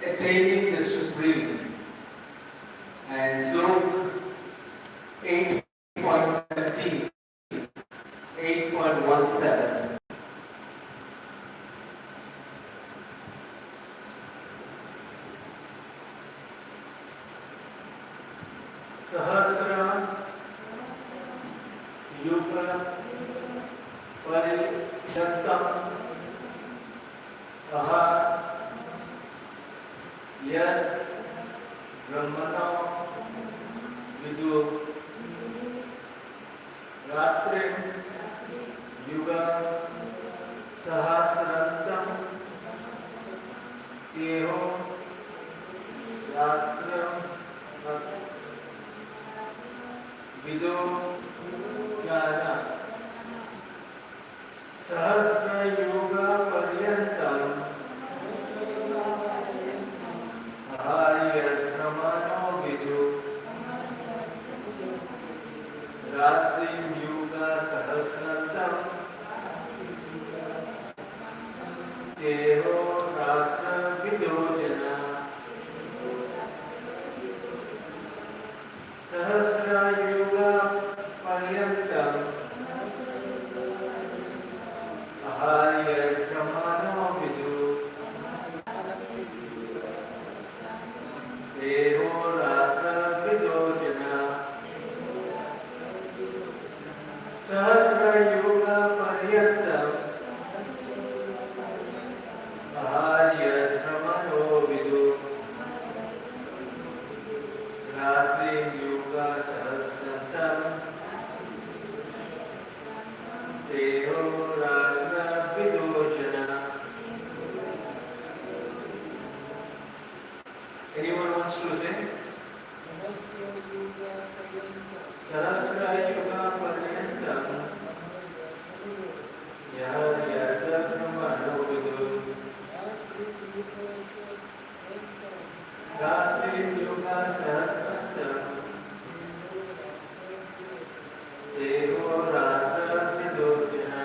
attaining the Supreme. And Slok 8.17, 8.17. Sahasra Yuga Parijantam Aha Yad Brahmana Vidu Ratrim Yuga Sahasrantam Teho Ratram Vidu Jana Sahasra Yuga Paryantam Aharyatramano Vidu Ratrim Yuga Sahasrantam Teho Ratra Vidojana Sahasra Yuga Paryantam Aharyatramano Vidu Deho Ratra Vidojana Sahasra Yuga Paryantam Aharyatramano Vidu Ratrim Yuga Sahasrantam Deho Ratra Vidojana. Anyone wants to say? Sahasra Yuga Paryantam Aharyatramano Vidu Ratrim Yuga Sahasrantam Deho Ratra Vidojana.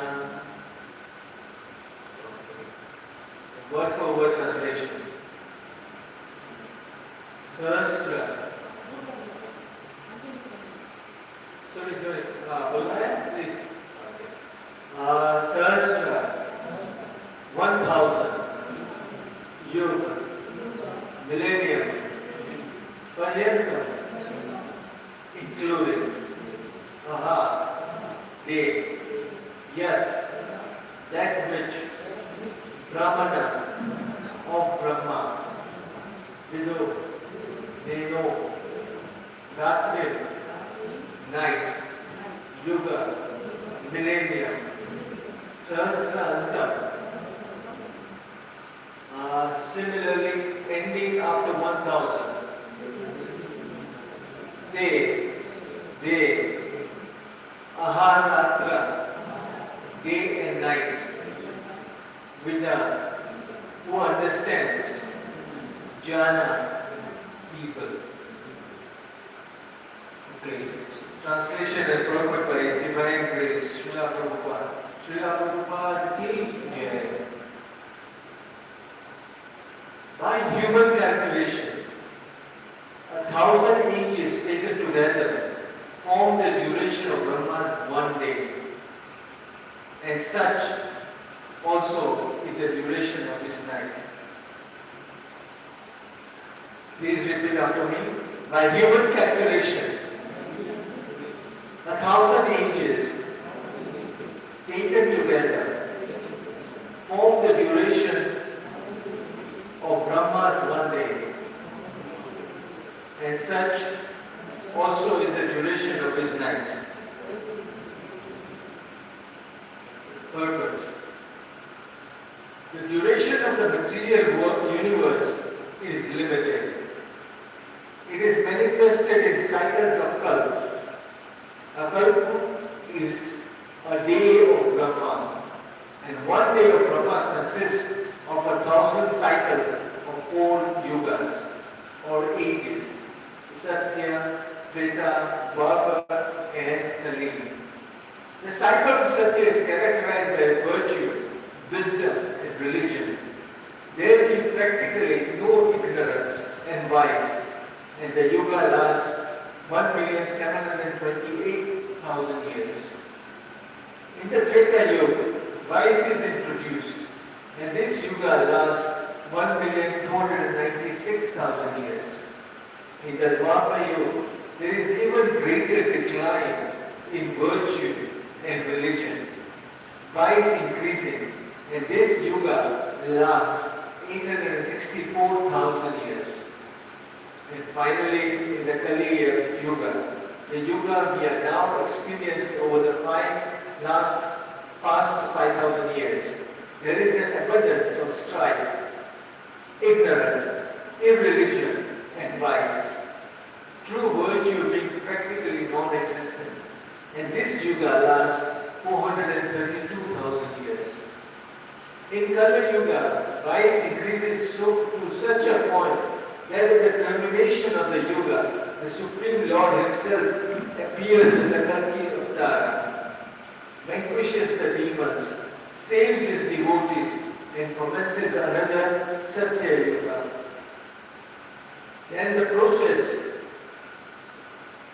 Word for word translation. Sahasra. Sorry. बोलना है please. Sahasra 1000 Yuga millennium Paryantam including Aha day Yat that which Brahmana of Brahma Vidu they know Ratri night Yuga millennium Sahasrantam similarly ending after 1000 they Aharatra day and night Vida who understands Jana people. Okay. Translation and purport by His Divine Grace Srila Prabhupada. Srila Prabhupada ki jai. By human calculation, 1,000 ages taken together form the duration of Brahma's one day, and such also is the duration of his night. Please repeat after me. By human calculation, 1,000 ages taken together form the duration of Brahma's one day, and such also is the duration of his night. Purpose. The duration of the material universe is limited. It is manifested in cycles of kalpa. A kalpa is a day of Brahma, and one day of Brahma consists of 1,000 cycles of 4 yugas or ages: Satya, Treta, Dwapar, and Kali. The cycle of Satya is characterized by virtue, wisdom, and religion. There is practically no Vice, and the Yuga lasts 1,728,000 years. In the Treta Yuga, Vice is introduced, and this Yuga lasts 1,296,000 years. In the Dwapara Yuga, there is even greater decline in virtue and religion, Vice increasing, and this Yuga lasts 864,000 years. And finally, in the Kali Yuga, the Yuga we are now experiencing over the past 5,000 years, there is an abundance of strife, ignorance, irreligion, and vice. True virtue being practically non-existent. And this Yuga lasts 432,000 years. In Kali Yuga, vice increases to such a point that at the termination of the Yuga, the Supreme Lord Himself appears in the Kalki Avtara, vanquishes the demons, saves His devotees, and commences another Satya Yuga. Then the process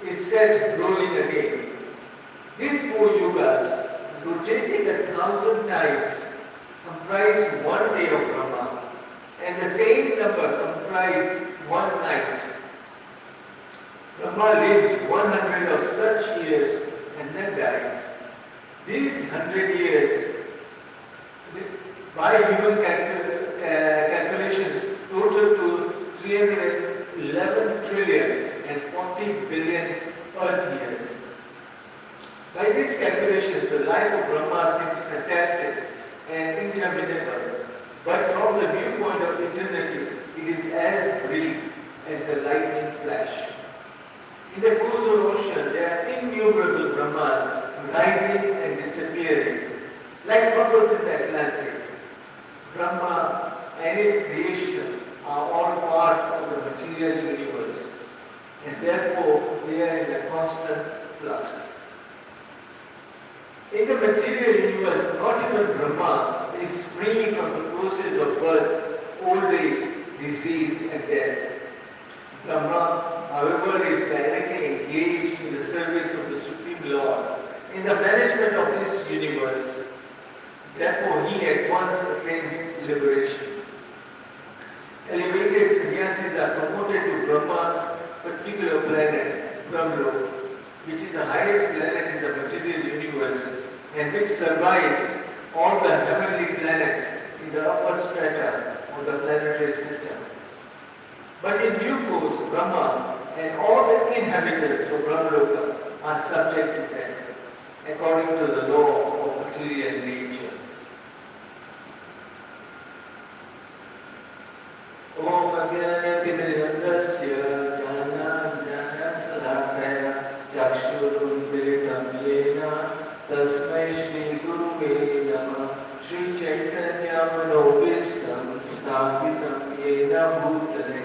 is set rolling again. These 4 yugas, rotating 1,000 times, comprise one day of Brahma, and the same number comprise one night. Brahma lives 100 of such years and then dies. These 100 years, by human calculations, total to 311 trillion and 40 billion earth years. By these calculations, the life of Brahma seems fantastic and interminable, but from the viewpoint of eternity, it is as brief as a lightning flash. In the cosal ocean, there are innumerable Brahmas rising and disappearing, like bubbles in the Atlantic. Brahma and his creation are all part of the material universe, and therefore they are in a constant flux. In the material universe, not even Brahma is free from the process of birth, old age, disease and death. Brahma, however, is directly engaged in the service of the Supreme Lord in the management of this universe. Therefore, he at once attains liberation. Elevated sannyasis are promoted to Brahma's particular planet, Brahmaloka, which is the highest planet in the material universe and which survives all the heavenly planets in the upper strata of the planetary system. But in due course, Brahma and all the inhabitants of Brahmaloka are subject to death, according to the law of material nature. Om Agyanatimirandasya Jnananjana Chakshurunmilitam Yena Tasmai Shri Guruve Namah Shri Chaitanya Manobhistam Sthapitam Yena Bhutale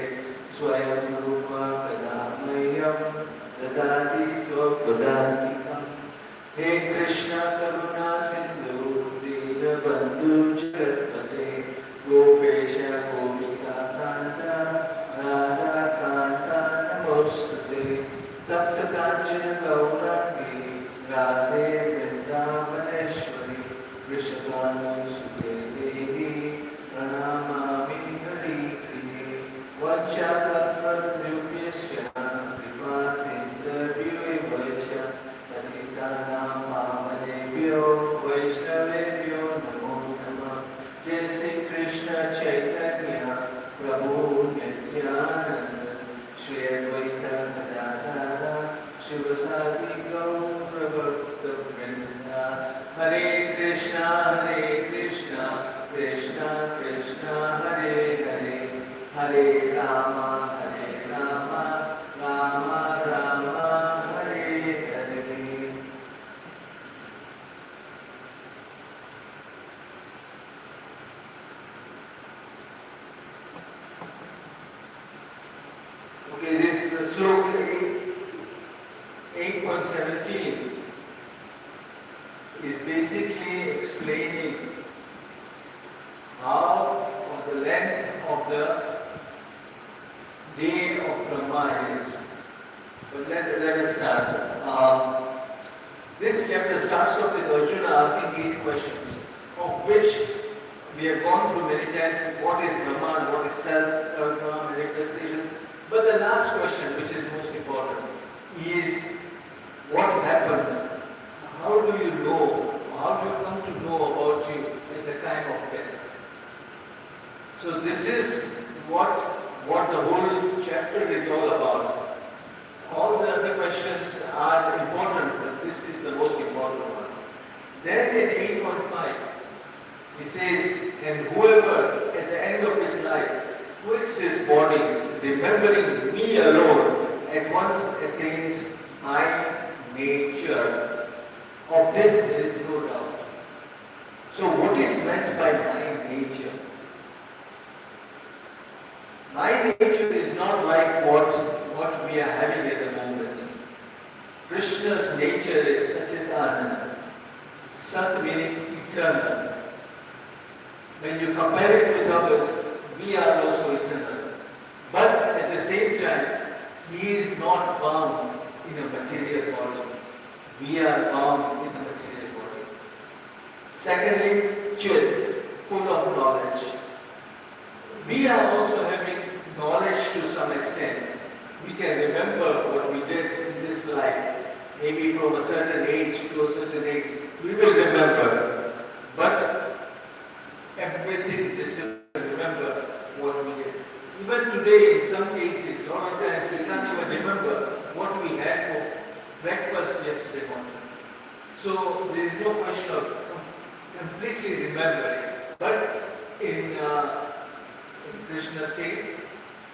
Swayam Rupa Kadamayam Dadati Swapadantikam. He Krishna Karuna Sindhu Dinabandhu Jagatpate Gopesha Gopika Kanta Radha Kanta Namostute Tapta Kanchana Gauraki Radhe Vrindavaneshwari Vrishabhanu Sute Devi Pranamami Hari Priye Vachakalpatrubhyasya Kripa Sindhavyo Vacha Patitanam Pavanebhyo Vaishnavebhyo Namo Namah. Jai Shri Krishna Chaitanya Prabhu Nityananda Shri Advaita Gadadhara Shivasati Gaura Bhakta Vrinda. Hare Krishna Krishna Krishna Hare Hare, Hare Rama Rama Rama Hare Hare. Okay, this sloka 8.17 is basically explaining how the length of the day Dharma is. But let us start. This chapter starts off with Arjuna asking 8 questions, of which we have gone through many times. What is Brahman, what is self, Dharma, manifestation. But the last question, which is most important, is what happens? How do you know? How do you come to know about you at the time of death? So this is what the whole chapter is all about. All the other questions are important, but this is the most important one. Then in 8.5, he says, and whoever at the end of his life quits his body, remembering me alone, at once attains my nature. Of this there is no doubt. So what is meant by my nature? My nature is not like what we are having at the moment. Krishna's nature is Satchitananda. Sat meaning eternal. When you compare it with others, we are also eternal. But at the same time, he is not bound in a material body. We are bound in a material body. Secondly, Chit, full of knowledge. We are also having knowledge to some extent. We can remember what we did in this life. Maybe from a certain age to a certain age, we will remember. But everything is remember what we did. Even today, in some cases, a lot of times we can't even remember what we had for breakfast yesterday morning. So there is no question of completely remembering. But in Krishna's case,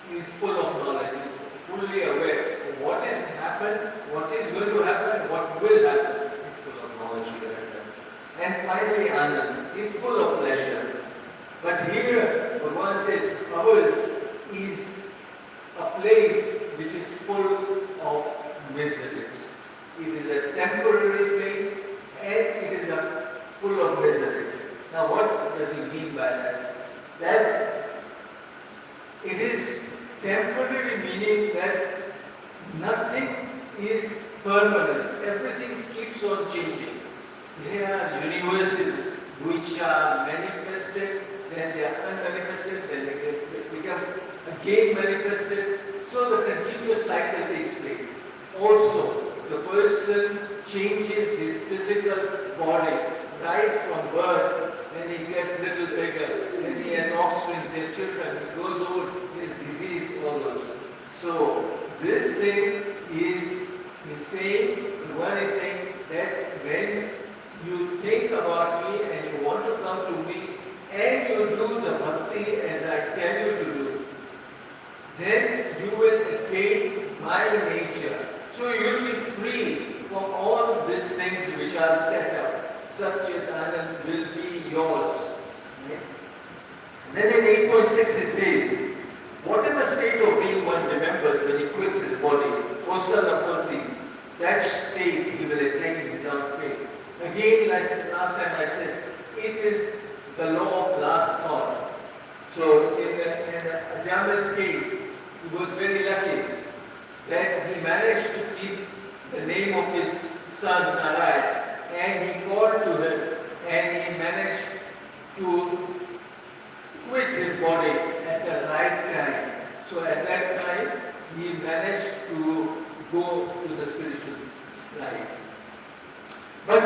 he is full of knowledge. He is fully aware of what has happened, what is going to happen, what will happen. He is full of knowledge. And finally, Anand. He is full of pleasure. But here, Bhagavan says, ours is a place which is full of miseries. It is a temporary place and it is full of miseries. Now what does he mean by that? That it is temporary, meaning that nothing is permanent. Everything keeps on changing. There are universes which are manifested, then they are unmanifested, then they become again manifested. So the continuous cycle takes place. Also, the person changes his physical body right from birth. When he gets a little bigger, when he has offspring, he has children, he goes old, he has disease, all those. So this thing is saying, one is saying that when you think about me and you want to come to me and you do the bhakti as I tell you to do, then you will attain my nature. So you will be free from all these things which are scattered. Satchitananda will be yours. Okay? Then in 8.6 it says, whatever state of being one remembers when he quits his body, Osalapunti, that state he will attain without faith. Again, like last time I said, it is the law of last thought. So in Ajamal's case, he was very lucky that he managed to keep the name of his son Narayan, and he called to him and he managed to quit his body at the right time. So at that time, he managed to go to the spiritual life. But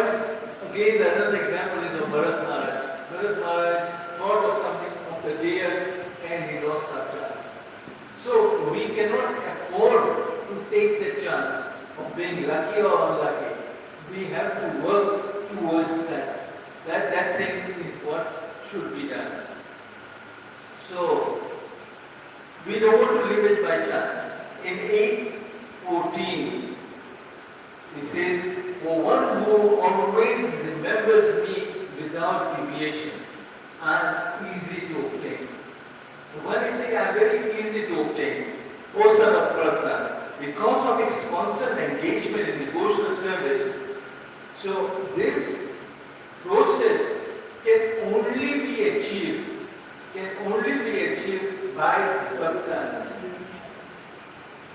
again, another example is of Bharat Maharaj. Bharat Maharaj thought of something of the deer and he lost our chance. So we cannot afford to take the chance of being lucky or unlucky. We have to work towards that. That thing is what should be done. So we don't want to live it by chance. In 8.14, it says, for one who always remembers me without deviation, I am easy to obtain. One is saying, I am very easy to obtain. O son of Pratna, because of its constant engagement in devotional service, so this process can only be achieved by bhaktas.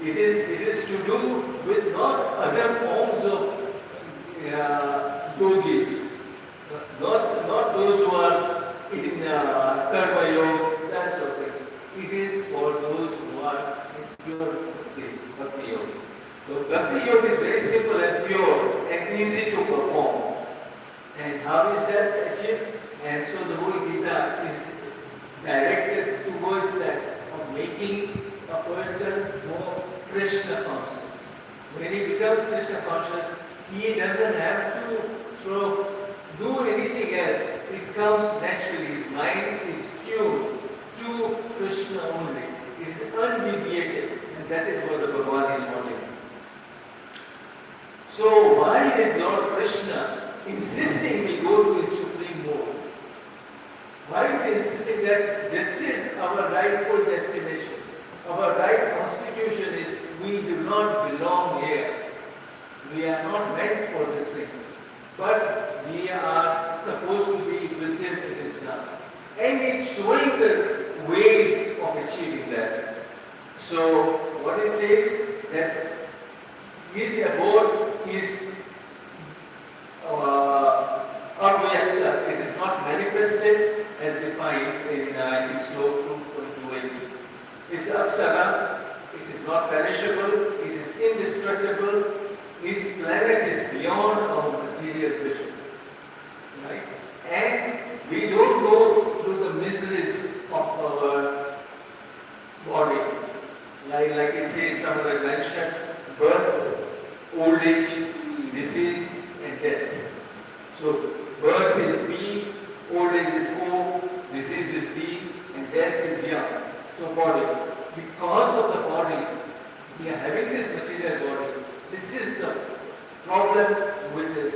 It is to do with not other forms of yogis, not those who are in karma yoga, that sort of thing. It is for those who are in pure bhakti yoga. So bhakti yoga is very simple and pure and easy to perform. And how is that achieved? And so the whole Gita is directed towards that, of making a person more Krishna conscious. When he becomes Krishna conscious, he doesn't have to sort of do anything else. It comes naturally. His mind is tuned to Krishna only. It is undeviated, and that is what the Bhagavan is wanting. So why is Lord Krishna insisting we go to his supreme mode? Why is he insisting that this is our rightful destination? Our right constitution is we do not belong here. We are not meant for this thing. But we are supposed to be with him in his love. And he's showing the ways of achieving that. So what it says that his abode is avyakta. It is not manifested as defined in I think Sloka 2.28. It's apsara. It is not perishable. It is indestructible. His planet is beyond our material vision. Right? And we don't go through the miseries of our body. Like it says, somewhere mentioned, birth, old age, disease, and death. So birth is B, old age is O, disease is D, and death is young. So body. Because of the body, we are having this material body. This is the problem with it.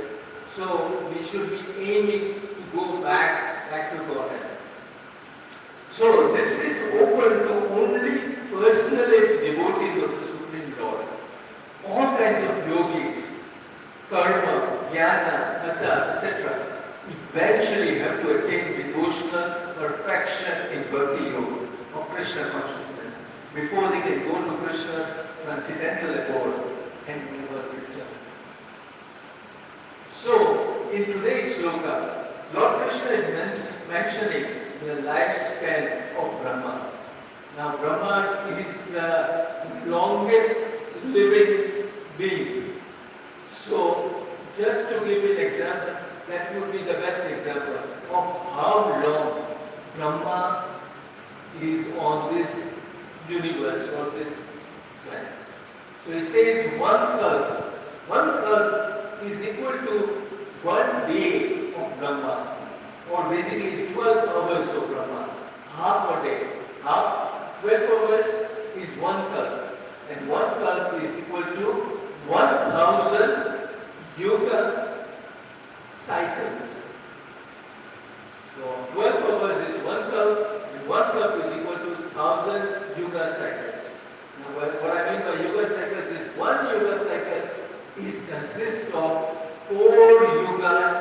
So we should be aiming to go back to Godhead. So this is open to only personalist devotees of the Supreme Lord. All kinds of yogis, karma, jnana, hatha, etc. eventually have to attain devotional perfection in bhakti yoga of Krishna consciousness before they can go to Krishna's transcendental abode and never return. So, in today's sloka, Lord Krishna is mentioning the lifespan of Brahma. Now, Brahma is the longest living being. So, just to give an example, that would be the best example of how long Brahma is on this universe, on this planet. So it says one kalp is equal to 1 day of Brahma, or basically 12 hours of Brahma, half a day. 12 hours is 1 kalp, and 1 kalp is equal to 1,000 yuga cycles. So 12 hours is 1 kalp, and 1 kalp is equal to 1,000 yuga cycles. Now, what I mean by yuga cycles is 1 yuga cycle consists of 4 yugas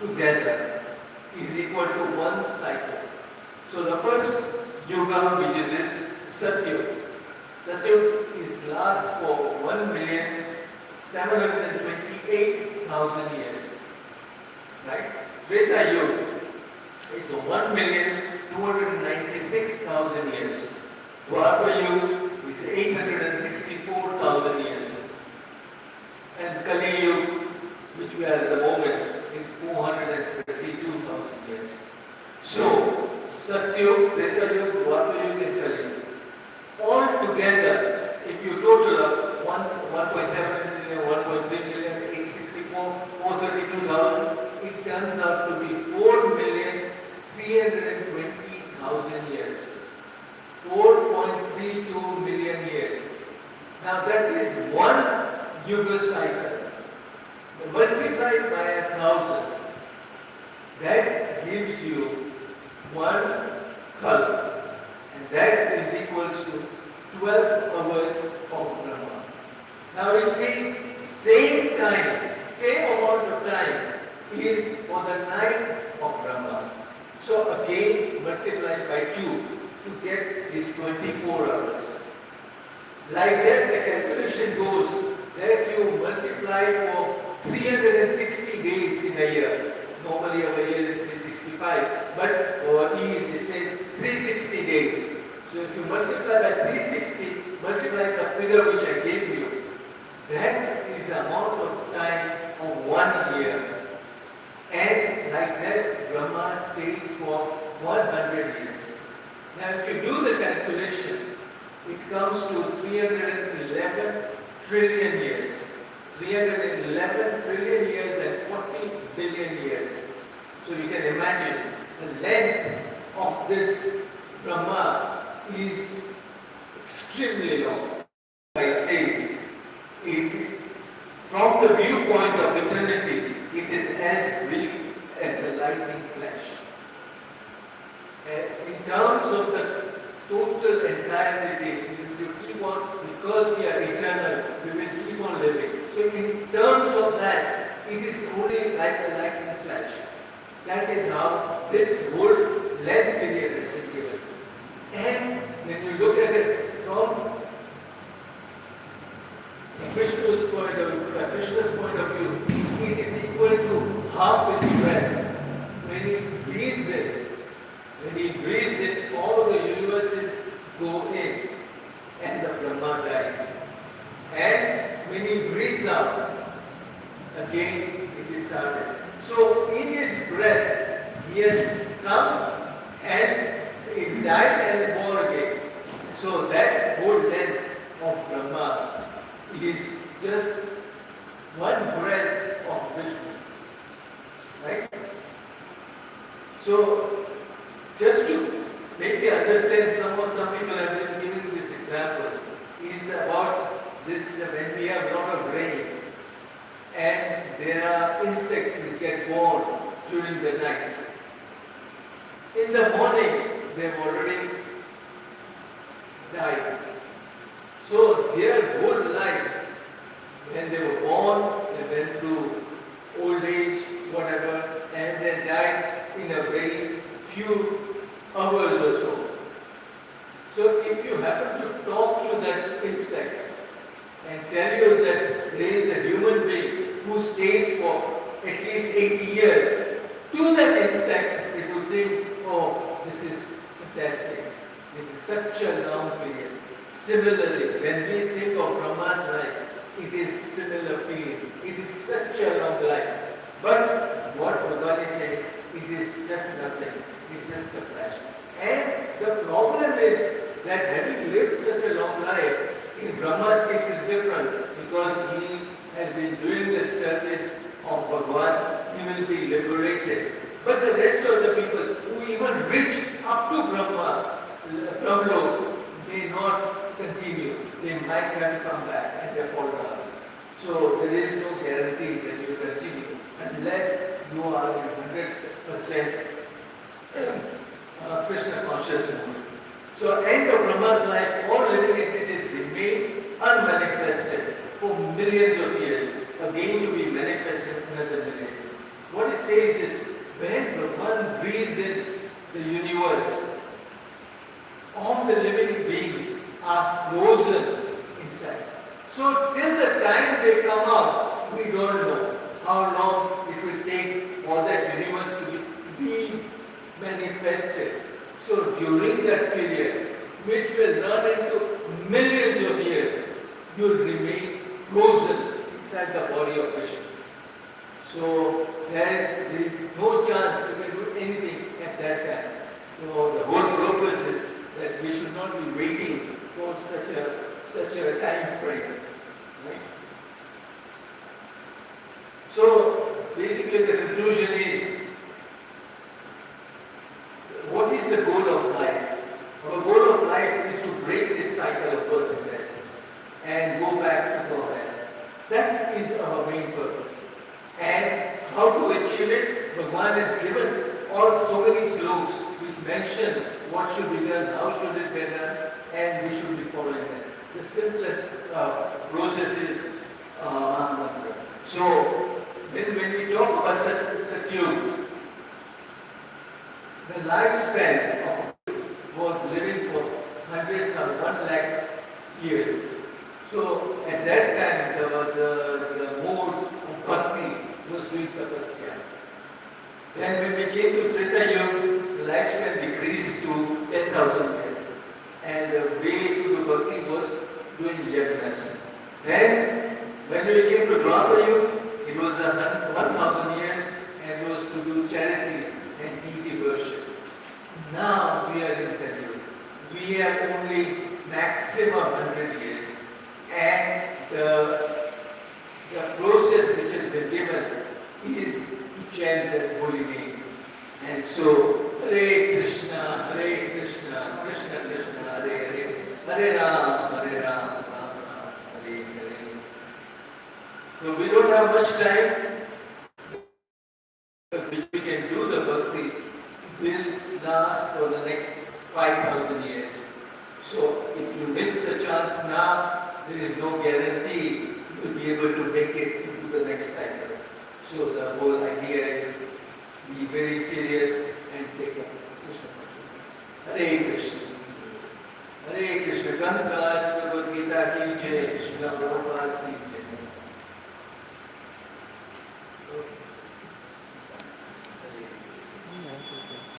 together is equal to 1 cycle. So the first yuga, which is Satyug. Satyug lasts for 1,728,000 years. Right? Treta Yuga is 1,296,000 years. Dwapar Yuga is 864,000 years. And Kali Yuga, which we are at the moment, is 432,000 years. So, Satyug, Treta Yuga, Dwapar Yuga, and Kali Yuga. All together, if you total up 1.7 million, 1.3 million, 864, 432,000, it turns out to be 4,320,000 years. 4.32 million years. Now that is 1 yuga cycle. Multiplied by 1,000. That gives you 1 kalpa. And that is equals to 12 hours of Brahma. Now it says same time, same amount of time is for the night of Brahma. So again multiplied by 2 to get these 24 hours. Like that, the calculation goes that you multiply for 360 days in a year. Normally our year is 365, but for ease it says 360 days. So if you multiply by 360, multiply the figure which I gave you, that is the amount of time of 1 year. And like that, Brahma stays for 100 years. Now if you do the calculation, it comes to 311 trillion years. 311 trillion years and 40 billion years. So you can imagine the length of this Brahma is extremely long. It says, from the viewpoint of eternity, it is as brief as a lightning flash. In terms of the total entirety, if you keep on, because we are eternal, we will keep on living. So in terms of that, it is only like a lightning flash. That is how this whole length period has been given. And when you look at it from Krishna's point of view, it is equal to half his breath. When he breathes in, all the universes go in and the Brahma dies. And when he breathes out, again it is started. So in his breath, he has come and is died and born again. So that whole length of Brahma is just one breath of Vishnu. Right? So just to make you understand, some people have been giving this example, is about this when we have a lot of rain and there are insects which get born during the night. In the morning, they have already died. So their whole life, when they were born, they went through old age, whatever, and they died in a very few hours or so. So if you happen to talk to that insect and tell you that there is a human being who stays for at least 80 years, to that insect it would think, oh, this is fantastic. This is such a long period. Similarly, when we think of Brahma's life, it is similar feeling. It is such a long life. But what Bhagavan is saying, it is just nothing. It's just a flash. And the problem is that having lived such a long life, in Brahma's case is different because he has been doing the service of Bhagavan, he will be liberated. But the rest of the people who even reach up to Brahma may not continue. They might have to come back and they fall down. So there is no guarantee that you will continue unless you are in 100% Krishna conscious mode. So end of Brahma's life, all living entities remain unmanifested for millions of years, again to be manifested in another millennium. What it says is, when Brahman breathes in the universe, all the living beings are frozen inside. So till the time they come out, we don't know how long it will take for that universe to be manifested. So during that period, which will run into millions of years, you will remain frozen inside the body of Krishna. So there is no chance you can do anything at that time. So the whole purpose is that we should not be waiting for such a time frame. Right? So basically the conclusion is, what is the goal of life? Our goal of life is to break this cycle of birth and death and go back to Godhead. That is our main purpose. And how to achieve it? Bhagavan has given all so many slokas which mention what should be done, how should it be done, and we should be following that. The simplest process is Mahamantra. So then when we talk about Satyug, the lifespan of was living for 1 lakh years. So at that time, the mode of bhakti was doing tapasya. Then when we came to Treta Yuga, the lifespan decreased to 10,000 years. And the way to do bhakti was doing yajnas. Then when we came to Dwapara Yuga, it was 1,000 years and was to do charity and deity worship. Now we are in Kali Yuga. We have only maximum 100 years. And the process which has been given is to chant the holy name. And so, Hare Krishna, Krishna Krishna, Hare Hare, Hare Ram, Hare Ram, Ram Ram, Hare Hare. So we don't have much time, which we can do the bhakti will last for the next 5,000 years. So if you miss the chance now, there is no guarantee you will be able to make it into the next cycle. So the whole idea is be very serious and take up Krishna consciousness. Hare Krishna. Hare Krishna. Gandhi Bhagavad Gita ki jai. Shri Prabhu